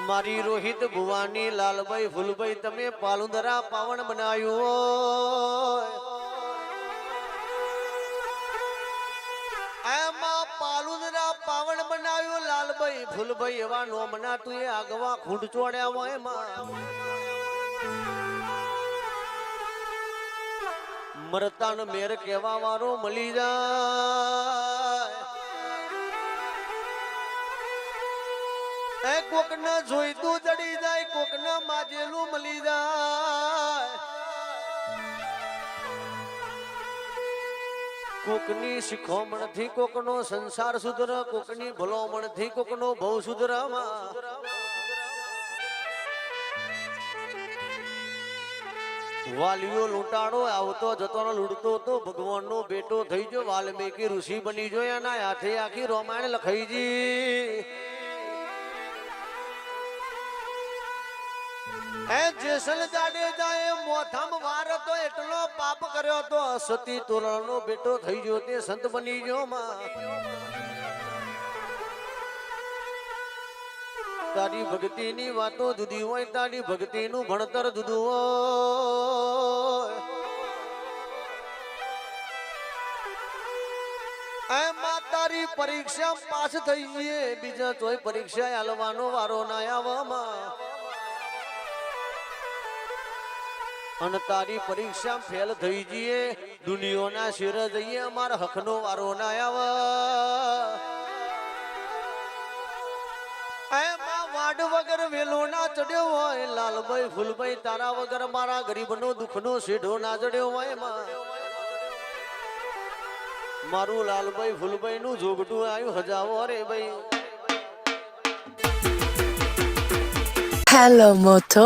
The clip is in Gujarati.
મારી રોહિત ભુવાની લાલભાઈ ફૂલભાઈ તમે પાલુંદરા પાવન બનાવ્યું એમાં પાલુંદરા પાવન બનાવ્યું લાલભાઈ ફૂલભાઈ એવા નોમના તું એ આગવા ખૂંટ ચોડ્યા હોય એમાં મરતાન મેર કેવા વારો મળી જાય કોક ના જોઈતું જડી જાય કોક ના માજેલું મળી જાય કોકની શીખોમણ થી કોક નો સંસાર સુધર કોકની ભલોમણ થી કોક નો ભવ સુધરામાં વાલીઓ લૂંટાડો આવતો જતો લૂંટતો તો ભગવાન નો બેટો થઈ ગયો વાલ્મીકી ઋષિ બની ગયો એના હાથે આખી રામાયણ લખાઈજી જેસલ જાડેજાએ મોથામ વાર તો એટલો પાપ કર્યો તો સતી તોરણનો બેટો થઈ ગયો તે સંત બની ગયો માં તારી ભક્તિ ની વાતો જુદી હોય તારી ભક્તિ નું ભણતર જુદું હોય એમાં તારી પરીક્ષા પાસ થઈ જઈએ બીજા તોય પરીક્ષા હાલવાનો વારો ના આવવામાં અને તારી પરીક્ષા ફેલ થઈ જઈએ દુનિયાના શિર જઈએ અમારા હકનો વારો ના આવે એમાં વાડ વગર વેલો ના ચડ્યો હોય લાલભાઈ ફૂલભાઈ તારા વગર મારા ગરીબનો દુઃખનો શેઢો ના ચડ્યો હોય એમાં મારું લાલભાઈ ફૂલભાઈ નું જોગટું આવ્યું હજાવો રે ભાઈ Hello Moto